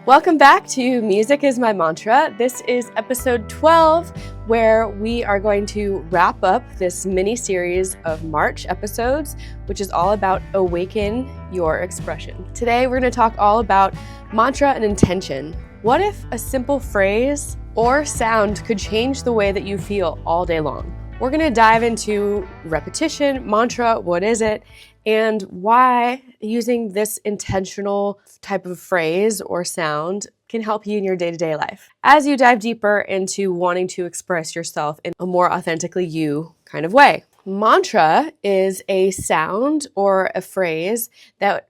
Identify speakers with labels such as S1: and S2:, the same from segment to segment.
S1: Welcome back to Music is My Mantra. This is episode 12, where we are going to wrap up this mini series of March episodes, which is all about Awaken Your Expression. Today, we're going to talk all about mantra and intention. What if a simple phrase or sound could change the way that you feel all day long? We're going to dive into repetition, mantra, what is it, and why using this intentional type of phrase or sound can help you in your day-to-day life. As you dive deeper into wanting to express yourself in a more authentically you kind of way. Mantra is a sound or a phrase that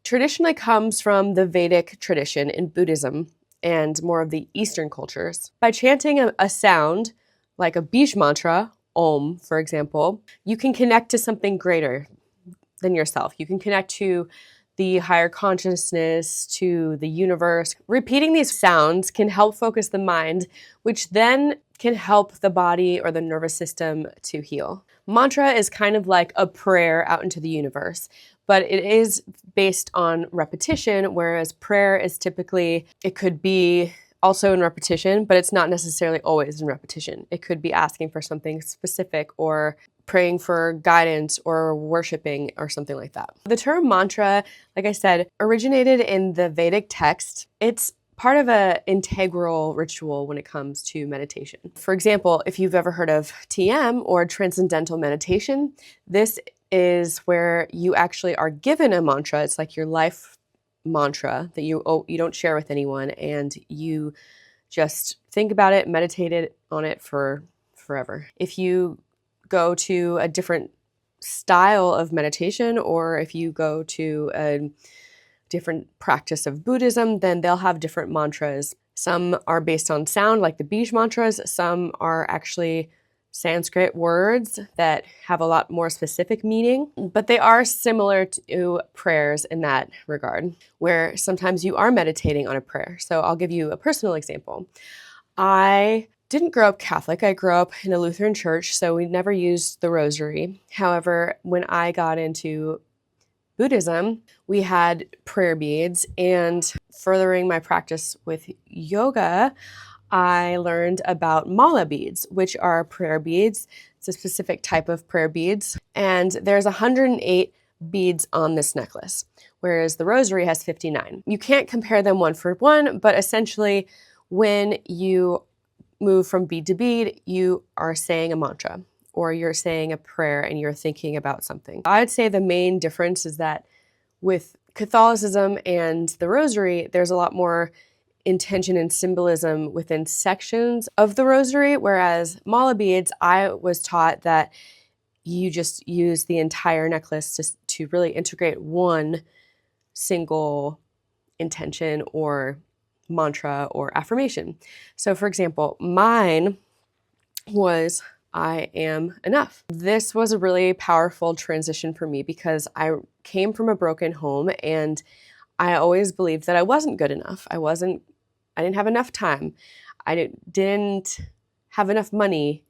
S1: traditionally comes from the Vedic tradition in Buddhism and more of the Eastern cultures. By chanting a sound, like a Bij mantra, Om, for example, you can connect to something greater than yourself. You can connect to the higher consciousness, to the universe. Repeating these sounds can help focus the mind, which then can help the body or the nervous system to heal. Mantra is kind of like a prayer out into the universe, but it is based on repetition, whereas prayer is typically, it could be also in repetition, but it's not necessarily always in repetition. It could be asking for something specific or praying for guidance or worshiping or something like that. The term mantra, like I said, originated in the Vedic text. It's part of an integral ritual when it comes to meditation. For example, if you've ever heard of TM or transcendental meditation, this is where you actually are given a mantra. It's like your life mantra that you don't share with anyone, and you just think about it, meditate on it for forever. If you go to a different style of meditation, or if you go to a different practice of Buddhism, then they'll have different mantras. Some are based on sound, like the Bij mantras. Some are actually Sanskrit words that have a lot more specific meaning, but they are similar to prayers in that regard, where sometimes you are meditating on a prayer. So I'll give you a personal example. I didn't grow up Catholic. I grew up in a Lutheran church, so we never used the rosary. However, when I got into Buddhism, we had prayer beads, and furthering my practice with yoga, I learned about mala beads, which are prayer beads. It's a specific type of prayer beads. And there's 108 beads on this necklace, whereas the rosary has 59. You can't compare them one for one, but essentially when you move from bead to bead, you are saying a mantra or you're saying a prayer and you're thinking about something. I'd say the main difference is that with Catholicism and the rosary, there's a lot more intention and symbolism within sections of the rosary, whereas mala beads, I was taught that you just use the entire necklace to really integrate one single intention or mantra or affirmation. So for example, mine was I am enough. This was a really powerful transition for me because I came from a broken home and I always believed that I wasn't good enough. I didn't have enough time. I didn't have enough money.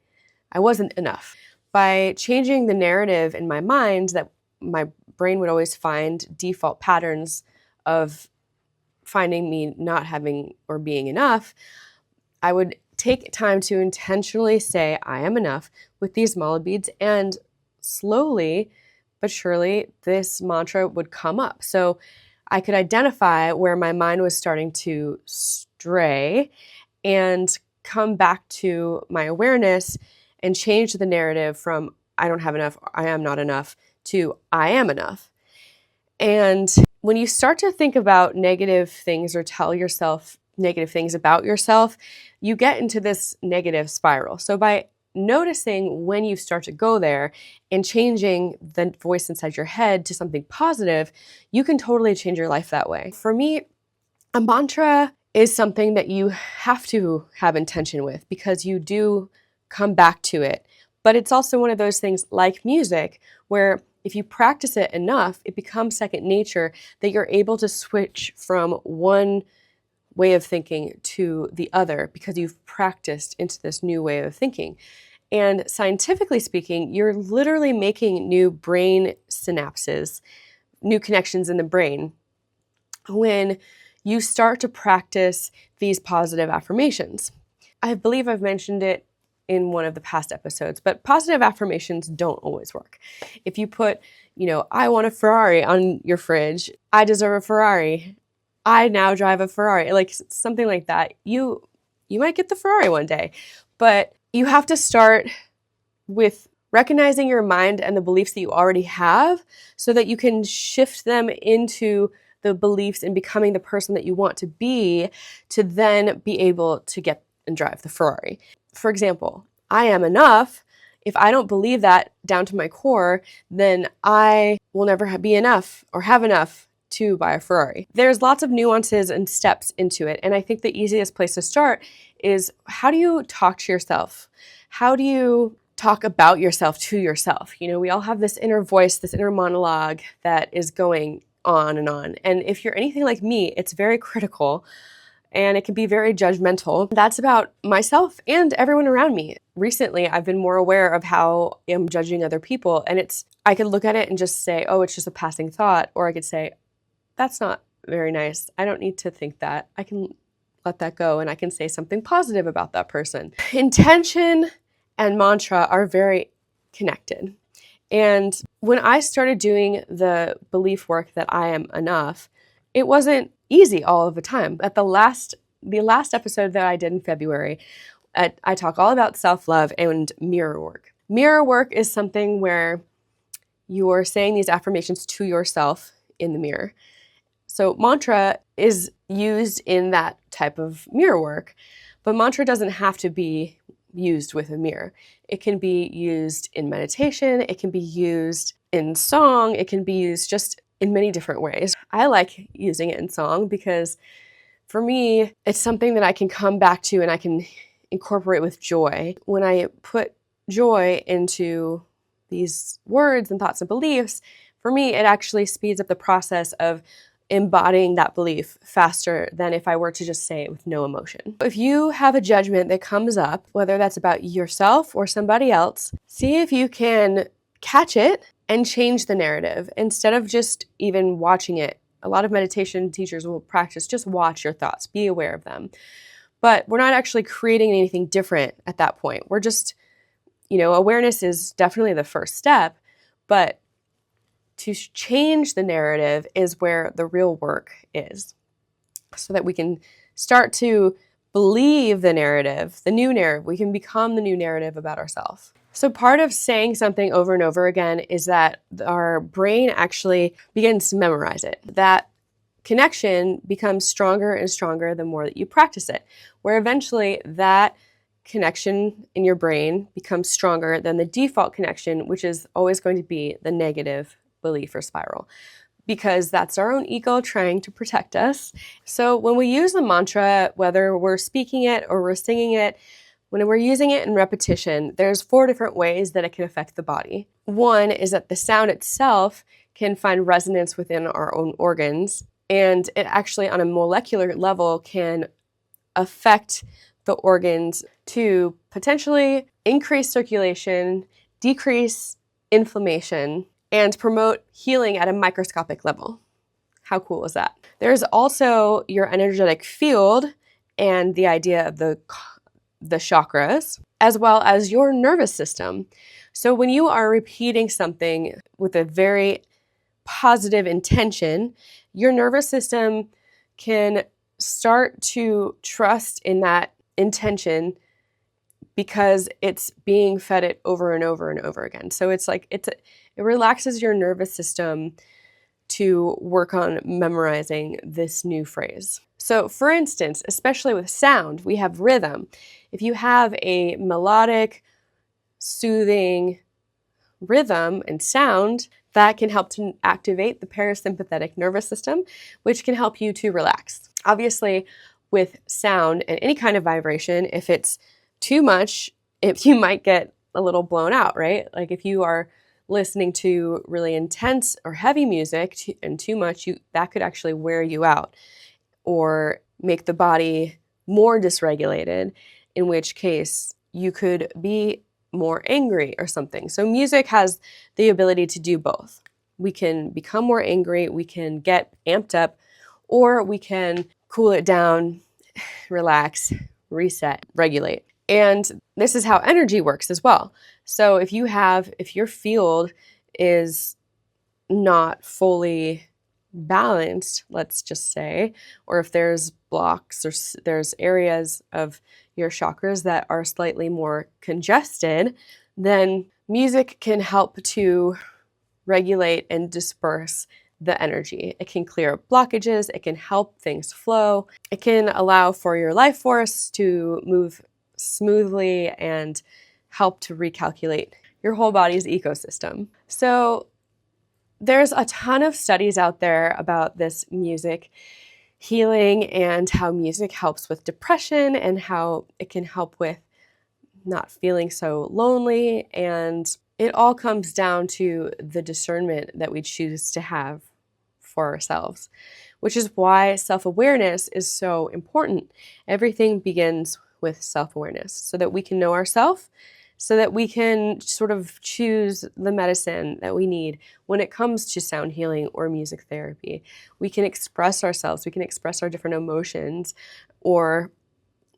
S1: I wasn't enough. By changing the narrative in my mind that my brain would always find default patterns of finding me not having or being enough, I would take time to intentionally say, I am enough with these mala beads, and slowly but surely this mantra would come up. So I could identify where my mind was starting to stray and come back to my awareness and change the narrative from I don't have enough, I am not enough, to I am enough. And when you start to think about negative things or tell yourself negative things about yourself, you get into this negative spiral. So by noticing when you start to go there and changing the voice inside your head to something positive, you can totally change your life that way. For me, a mantra is something that you have to have intention with because you do come back to it. But it's also one of those things like music where if you practice it enough, it becomes second nature that you're able to switch from one way of thinking to the other because you've practiced into this new way of thinking. And scientifically speaking, you're literally making new brain synapses, new connections in the brain when you start to practice these positive affirmations. I believe I've mentioned it in one of the past episodes, but positive affirmations don't always work. If you put, I want a Ferrari on your fridge, I deserve a Ferrari, I now drive a Ferrari, like something like that, you might get the Ferrari one day. But you have to start with recognizing your mind and the beliefs that you already have so that you can shift them into the beliefs and becoming the person that you want to be, to then be able to get and drive the Ferrari. For example, I am enough. If I don't believe that down to my core, then I will never be enough or have enough to buy a Ferrari. There's lots of nuances and steps into it. And I think the easiest place to start is, how do you talk to yourself? How do you talk about yourself to yourself? We all have this inner voice, this inner monologue that is going on and on. And if you're anything like me, it's very critical and it can be very judgmental. That's about myself and everyone around me. Recently, I've been more aware of how I'm judging other people. And I could look at it and just say, oh, it's just a passing thought. Or I could say, that's not very nice. I don't need to think that. I can let that go and I can say something positive about that person. Intention and mantra are very connected. And when I started doing the belief work that I am enough, it wasn't easy all of the time. At the last episode that I did in February, I talk all about self-love and mirror work. Mirror work is something where you're saying these affirmations to yourself in the mirror. So mantra is used in that type of mirror work, but mantra doesn't have to be used with a mirror. It can be used in meditation, it can be used in song, it can be used just in many different ways. I like using it in song because for me, it's something that I can come back to and I can incorporate with joy. When I put joy into these words and thoughts and beliefs, for me, it actually speeds up the process of embodying that belief faster than if I were to just say it with no emotion. If you have a judgment that comes up, whether that's about yourself or somebody else, see if you can catch it and change the narrative instead of just even watching it. A lot of meditation teachers will practice, just watch your thoughts, be aware of them. But we're not actually creating anything different at that point. We're just, awareness is definitely the first step, but to change the narrative is where the real work is, so that we can start to believe the narrative, the new narrative. We can become the new narrative about ourselves. So part of saying something over and over again is that our brain actually begins to memorize it. That connection becomes stronger and stronger the more that you practice it, where eventually that connection in your brain becomes stronger than the default connection, which is always going to be the negative belief or spiral, because that's our own ego trying to protect us. So when we use the mantra, whether we're speaking it or we're singing it, when we're using it in repetition, there's 4 different ways that it can affect the body. One is that the sound itself can find resonance within our own organs, and it actually on a molecular level can affect the organs to potentially increase circulation, decrease inflammation, and promote healing at a microscopic level. How cool is that? There's also your energetic field and the idea of the chakras, as well as your nervous system. So when you are repeating something with a very positive intention, your nervous system can start to trust in that intention because it's being fed it over and over and over again. So it's like it relaxes your nervous system to work on memorizing this new phrase. So for instance, especially with sound, we have rhythm. If you have a melodic, soothing rhythm and sound, that can help to activate the parasympathetic nervous system, which can help you to relax. Obviously, with sound and any kind of vibration, if it's too much, you might get a little blown out, right? Like if you are listening to really intense or heavy music and too much, that could actually wear you out or make the body more dysregulated, in which case you could be more angry or something. So music has the ability to do both. We can become more angry, we can get amped up, or we can cool it down, relax, reset, regulate. And this is how energy works as well. So if your field is not fully balanced, let's just say, or if there's blocks or there's areas of your chakras that are slightly more congested, then music can help to regulate and disperse the energy. It can clear up blockages, it can help things flow, it can allow for your life force to move smoothly and help to recalculate your whole body's ecosystem. So there's a ton of studies out there about this music healing and how music helps with depression and how it can help with not feeling so lonely. And it all comes down to the discernment that we choose to have for ourselves, which is why self-awareness is so important. Everything begins with self-awareness so that we can know ourselves, so that we can sort of choose the medicine that we need when it comes to sound healing or music therapy. We can express ourselves, we can express our different emotions, or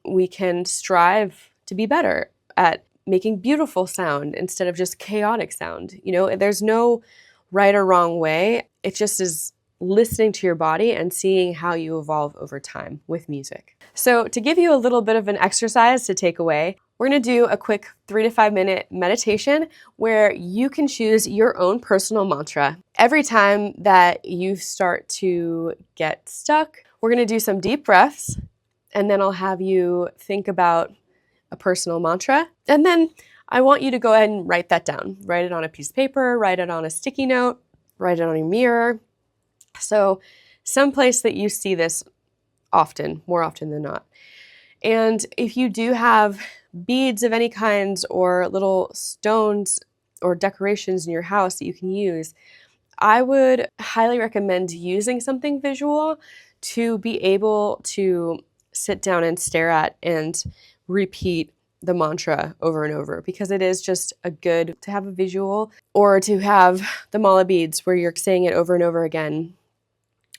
S1: we can strive to be better at making beautiful sound instead of just chaotic sound. You know, there's no right or wrong way. It just is listening to your body and seeing how you evolve over time with music. So to give you a little bit of an exercise to take away, we're going to do a quick 3 to 5 minute meditation where you can choose your own personal mantra. Every time that you start to get stuck, we're going to do some deep breaths, and then I'll have you think about a personal mantra. And then I want you to go ahead and write that down. Write it on a piece of paper, write it on a sticky note, write it on your mirror. So someplace that you see this often, more often than not. And if you do have beads of any kinds or little stones or decorations in your house that you can use, I would highly recommend using something visual to be able to sit down and stare at and repeat the mantra over and over, because it is just a good to have a visual, or to have the mala beads where you're saying it over and over again.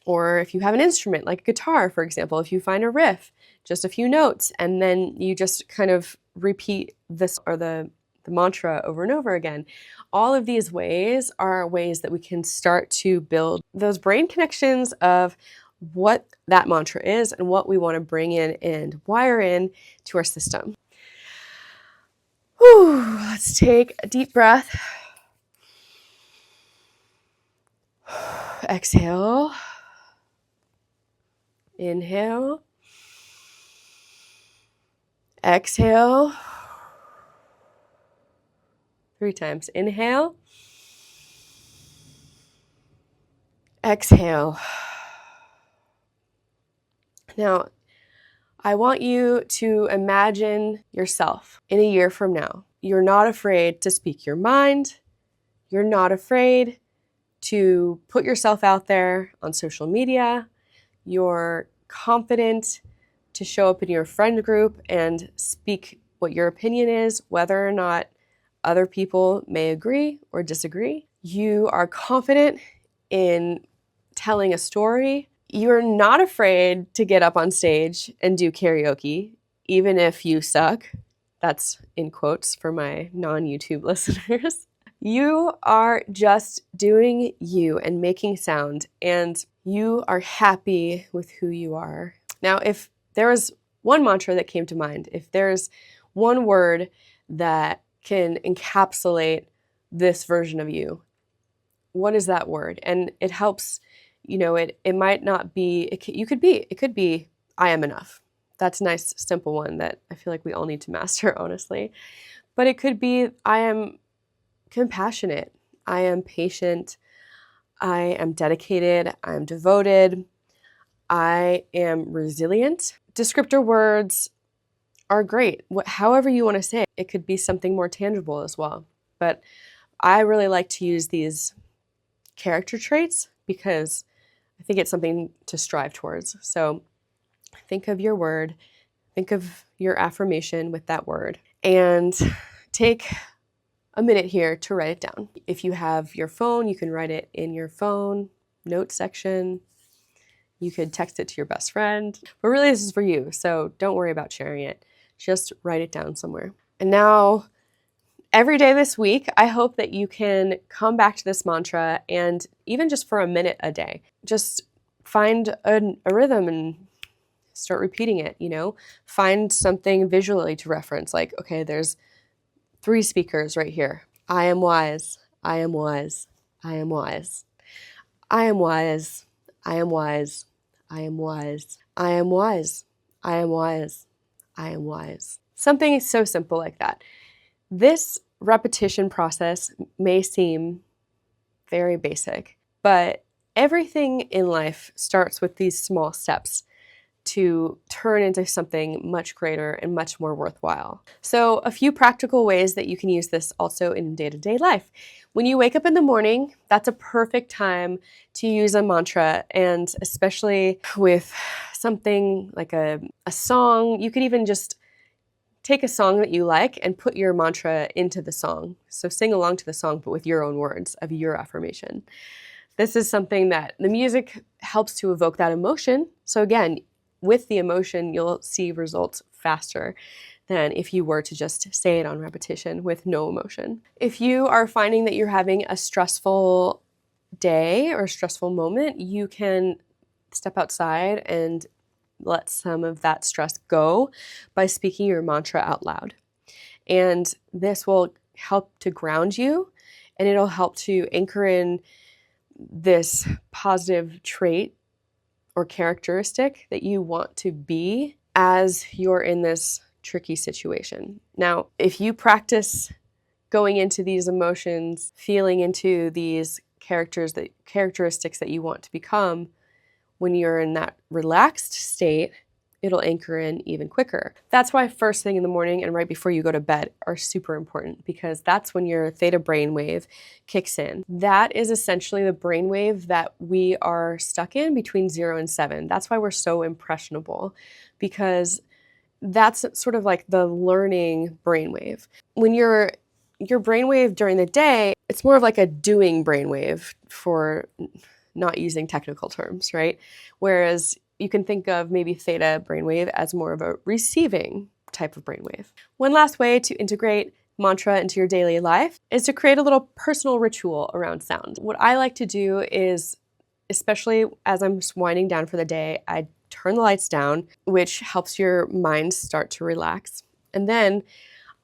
S1: Or if you have an instrument like a guitar, for example, if you find a riff, just a few notes, and then you just kind of repeat this or the mantra over and over again. All of these ways are ways that we can start to build those brain connections of what that mantra is and what we want to bring in and wire in to our system. Whew, let's take a deep breath. Exhale. Inhale. Exhale. 3 times. Inhale. Exhale. Now, I want you to imagine yourself in a year from now. You're not afraid to speak your mind. You're not afraid to put yourself out there on social media. You're confident to show up in your friend group and speak what your opinion is, whether or not other people may agree or disagree. You are confident in telling a story. You're not afraid to get up on stage and do karaoke, even if you suck. That's in quotes for my non-YouTube listeners. You are just doing you and making sound, and you are happy with who you are. Now, if there was one mantra that came to mind, if there's one word that can encapsulate this version of you, what is that word? And it helps, it might not be, it could be, I am enough. That's a nice, simple one that I feel like we all need to master, honestly. But it could be, I am compassionate, I am patient, I am dedicated, I am devoted, I am resilient. Descriptor words are great. However you want to say it. It could be something more tangible as well. But I really like to use these character traits because I think it's something to strive towards. So think of your word, think of your affirmation with that word, and take a minute here to write it down. If you have your phone, you can write it in your phone note section. You could text it to your best friend, but really this is for you, so don't worry about sharing it. Just write it down somewhere. And now, every day this week, I hope that you can come back to this mantra, and even just for a minute a day, just find a rhythm and start repeating it, Find something visually to reference, like, okay, there's 3 speakers right here. I am wise, I am wise, I am wise. I am wise, I am wise, I am wise. I am wise, I am wise, I am wise. Something so simple like that. This repetition process may seem very basic, but everything in life starts with these small steps to turn into something much greater and much more worthwhile. So a few practical ways that you can use this also in day-to-day life. When you wake up in the morning, that's a perfect time to use a mantra, and especially with something like a song, you could even just take a song that you like and put your mantra into the song. So sing along to the song, but with your own words of your affirmation. This is something that the music helps to evoke that emotion. So again, with the emotion, you'll see results faster than if you were to just say it on repetition with no emotion. If you are finding that you're having a stressful day or a stressful moment, you can step outside and let some of that stress go by speaking your mantra out loud. And this will help to ground you, and it'll help to anchor in this positive trait or characteristic that you want to be as you're in this tricky situation. Now, if you practice going into these emotions, feeling into these characteristics that you want to become, when you're in that relaxed state, it'll anchor in even quicker. That's why first thing in the morning and right before you go to bed are super important, because that's when your theta brainwave kicks in. That is essentially the brainwave that we are stuck in between 0 and 7. That's why we're so impressionable, because that's sort of like the learning brainwave. When your brainwave during the day, it's more of like a doing brainwave, for not using technical terms, right? Whereas you can think of maybe theta brainwave as more of a receiving type of brainwave. One last way to integrate mantra into your daily life is to create a little personal ritual around sound. What I like to do is, especially as I'm just winding down for the day, I turn the lights down, which helps your mind start to relax. And then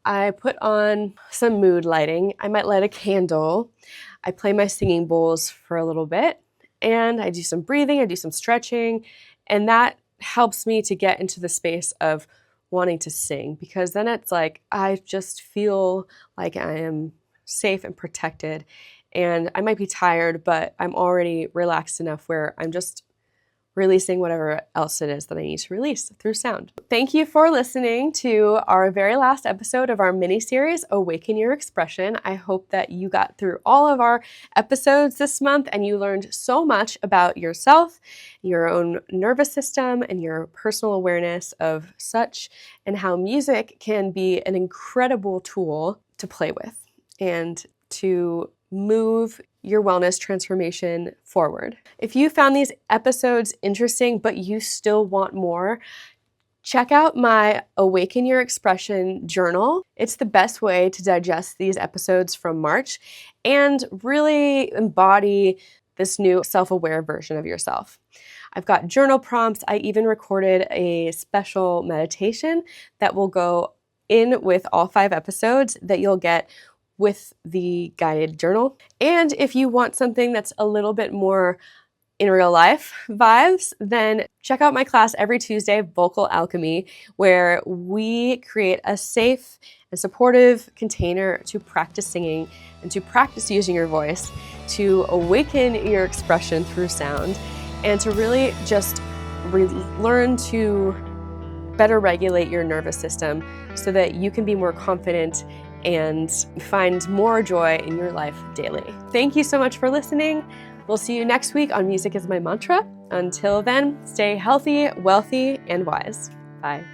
S1: I put on some mood lighting. I might light a candle. I play my singing bowls for a little bit, and I do some breathing, I do some stretching, and that helps me to get into the space of wanting to sing, because then it's like I just feel like I am safe and protected, and I might be tired, but I'm already relaxed enough where I'm just releasing whatever else it is that I need to release through sound. Thank you for listening to our very last episode of our mini-series, Awaken Your Expression. I hope that you got through all of our episodes this month and you learned so much about yourself, your own nervous system, and your personal awareness of such, and how music can be an incredible tool to play with and to move your wellness transformation forward. If you found these episodes interesting, but you still want more, check out my Awaken Your Expression journal. It's the best way to digest these episodes from March and really embody this new self-aware version of yourself. I've got journal prompts. I even recorded a special meditation that will go in with all 5 episodes that you'll get with the guided journal. And if you want something that's a little bit more in real life vibes, then check out my class every Tuesday, Vocal Alchemy, where we create a safe and supportive container to practice singing and to practice using your voice, to awaken your expression through sound, and to really just learn to better regulate your nervous system so that you can be more confident and find more joy in your life daily. Thank you so much for listening. We'll see you next week on Music is My Mantra. Until then, stay healthy, wealthy, and wise. Bye.